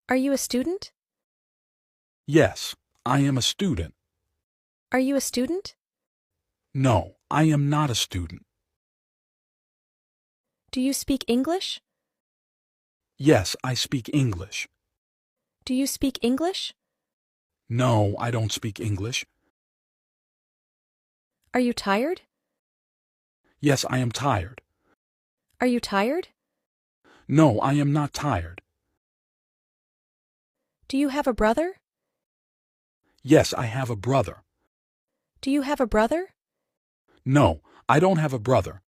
Are you a student? Yes, I am a student. Are you a student? No, I am not a student. Do you speak English? Yes, I speak English. Do you speak English? No, I don't speak English. Are you tired? Yes, I am tired. Are you tired? No, I am not tired. Do you have a brother? Yes, I have a brother. Do you have a brother? No, I don't have a brother.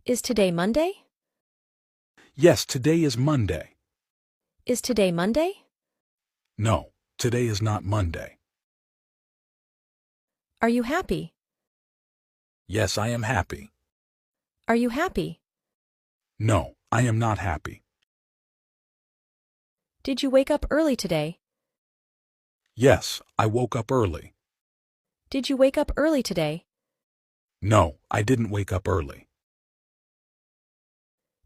Is today Monday? Yes, today is Monday. Is today Monday? No, today is not Monday. Are you happy? Yes, I am happy. Are you happy? No, I am not happy. Did you wake up early today? Yes, I woke up early. Did you wake up early today? No, I didn't wake up early.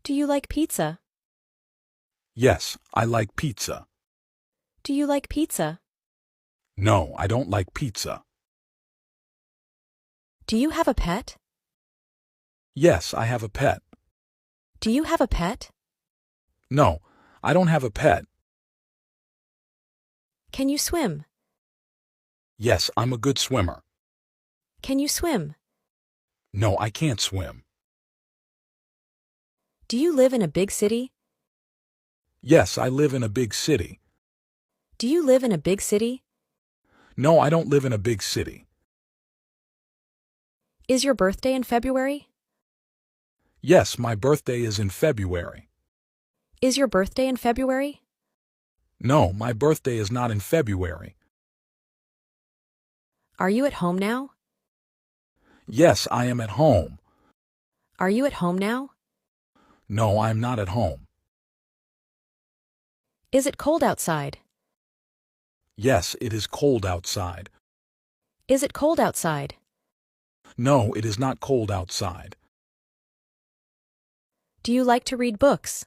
Do you like pizza? Yes, I like pizza. Do you like pizza? No, I don't like pizza. Do you have a pet? Yes, I have a pet. Do you have a pet? No, I don't have a pet. Can you swim? Yes, I'm a good swimmer. Can you swim? No, I can't swim. Do you live in a big city? Yes, I live in a big city. Do you live in a big city? No, I don't live in a big city. Is your birthday in February? Yes, my birthday is in February. Is your birthday in February? No, my birthday is not in February. Are you at home now? Yes, I am at home. Are you at home now? No, I'm not at home. Is it cold outside? Yes, it is cold outside. Is it cold outside? No, it is not cold outside. Do you like to read books?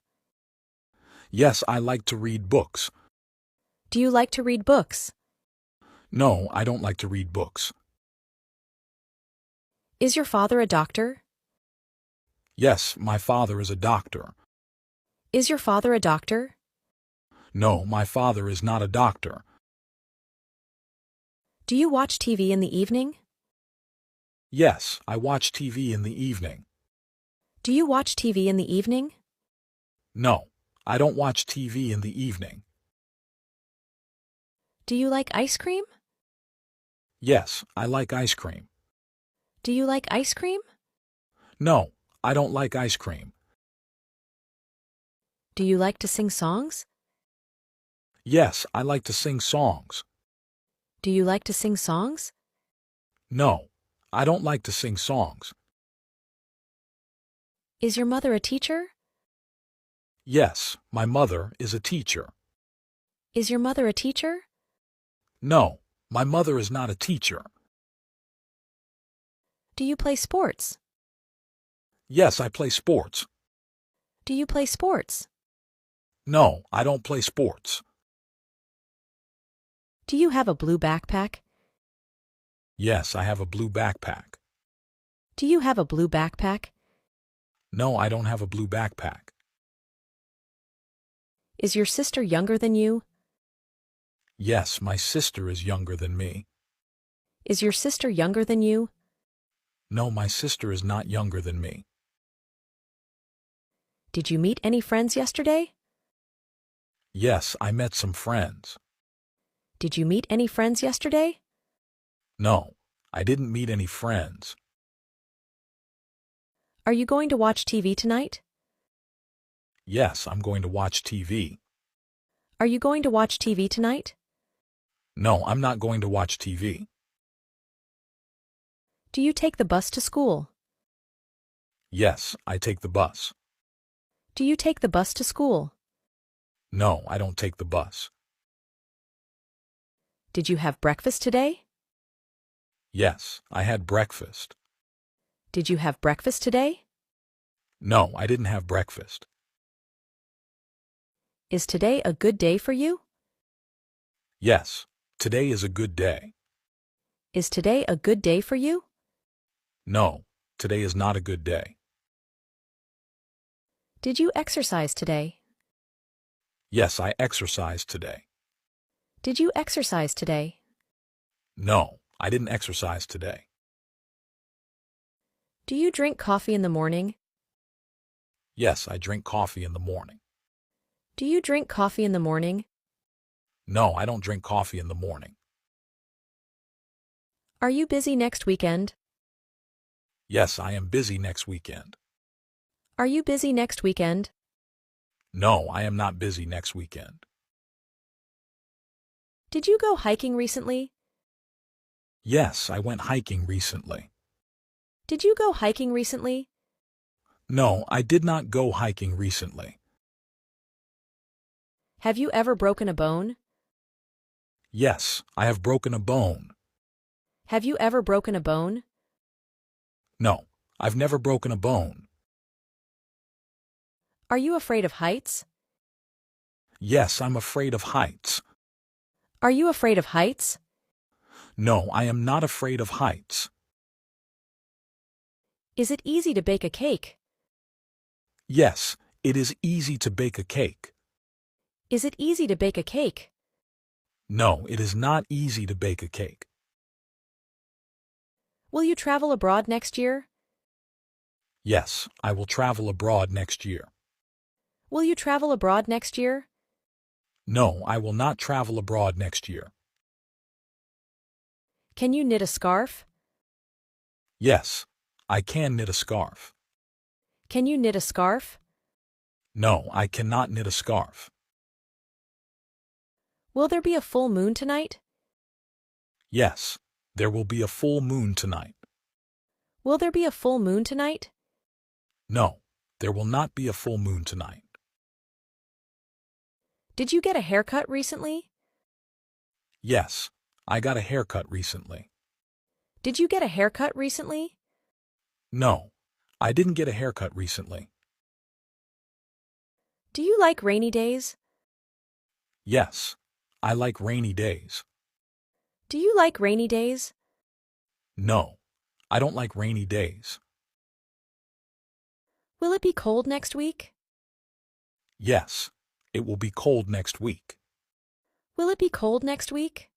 Yes, I like to read books. Do you like to read books? No, I don't like to read books. Is your father a doctor? Yes, my father is a doctor. Is your father a doctor? No, my father is not a doctor. Do you watch TV in the evening? Yes, I watch TV in the evening. Do you watch TV in the evening? No, I don't watch TV in the evening. Do you like ice cream? Yes, I like ice cream. Do you like ice cream? No, I don't like ice cream. Do you like to sing songs? Yes, I like to sing songs. Do you like to sing songs? No, I don't like to sing songs. Is your mother a teacher? Yes, my mother is a teacher. Is your mother a teacher? No, my mother is not a teacher. Do you play sports? Yes, I play sports. Do you play sports? No, I don't play sports. Do you have a blue backpack? Yes, I have a blue backpack. Do you have a blue backpack? No, I don't have a blue backpack. Is your sister younger than you? Yes, my sister is younger than me. Is your sister younger than you? No, my sister is not younger than me. Did you meet any friends yesterday? Yes, I met some friends. Did you meet any friends yesterday? No, I didn't meet any friends. Are you going to watch TV tonight? Yes, I'm going to watch TV. Are you going to watch TV tonight? No, I'm not going to watch TV. Do you take the bus to school? Yes, I take the bus. Do you take the bus to school? No, I don't take the bus. Did you have breakfast today? Yes, I had breakfast. Did you have breakfast today? No, I didn't have breakfast. Is today a good day for you? Yes, today is a good day. Is today a good day for you? No, today is not a good day. Did you exercise today? Yes, I exercised today. Did you exercise today? No, I didn't exercise today. Do you drink coffee in the morning? Yes, I drink coffee in the morning. Do you drink coffee in the morning? No, I don't drink coffee in the morning. Are you busy next weekend? Yes, I am busy next weekend. Are you busy next weekend? No, I am not busy next weekend. Did you go hiking recently? Yes, I went hiking recently. Did you go hiking recently? No, I did not go hiking recently. Have you ever broken a bone? Yes, I have broken a bone. Have you ever broken a bone? No, I've never broken a bone. Are you afraid of heights? Yes, I'm afraid of heights. Are you afraid of heights? No, I am not afraid of heights. Is it easy to bake a cake? Yes, it is easy to bake a cake. Is it easy to bake a cake? No, it is not easy to bake a cake. Will you travel abroad next year? Yes, I will travel abroad next year. Will you travel abroad next year? No, I will not travel abroad next year. Can you knit a scarf? Yes, I can knit a scarf. Can you knit a scarf? No, I cannot knit a scarf. Will there be a full moon tonight? Yes, there will be a full moon tonight. Will there be a full moon tonight? No, there will not be a full moon tonight. Did you get a haircut recently? Yes, I got a haircut recently. Did you get a haircut recently? No, I didn't get a haircut recently. Do you like rainy days? Yes, I like rainy days. Do you like rainy days? No, I don't like rainy days. Will it be cold next week? Yes, it will be cold next week. Will it be cold next week?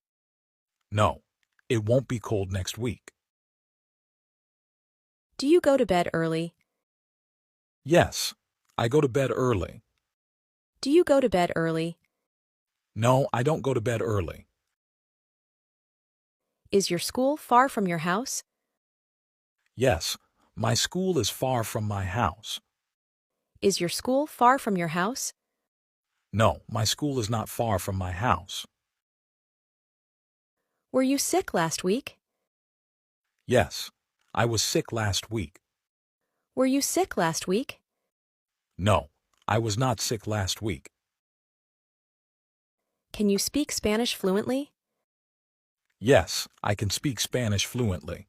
No, it won't be cold next week. Do you go to bed early? Yes, I go to bed early. Do you go to bed early? No, I don't go to bed early. Is your school far from your house? Yes, my school is far from my house. Is your school far from your house? No, my school is not far from my house. Were you sick last week? Yes, I was sick last week. Were you sick last week? No, I was not sick last week. Can you speak Spanish fluently? Yes, I can speak Spanish fluently.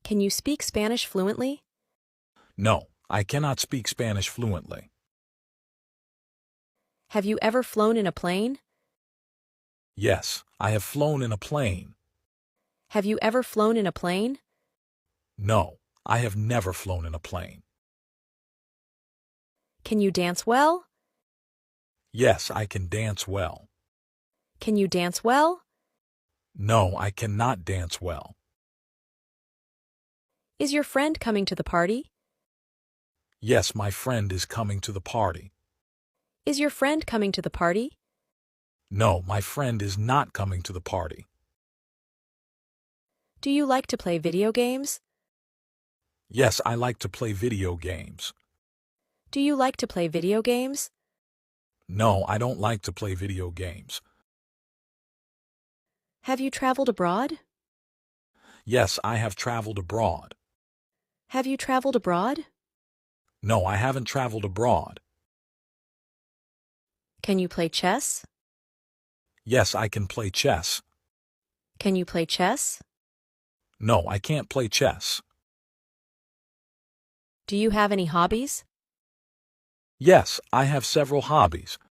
Can you speak Spanish fluently? No, I cannot speak Spanish fluently. Have you ever flown in a plane? Yes, I have flown in a plane. Have you ever flown in a plane? No, I have never flown in a plane. Can you dance well? Yes, I can dance well. Can you dance well? No, I cannot dance well. Is your friend coming to the party? Yes, my friend is coming to the party. Is your friend coming to the party? No, my friend is not coming to the party. Do you like to play video games? Yes, I like to play video games. Do you like to play video games? No, I don't like to play video games. Have you traveled abroad? Yes, I have traveled abroad. Have you traveled abroad? No, I haven't traveled abroad. Can you play chess? Yes, I can play chess. Can you play chess? No, I can't play chess. Do you have any hobbies? Yes, I have several hobbies.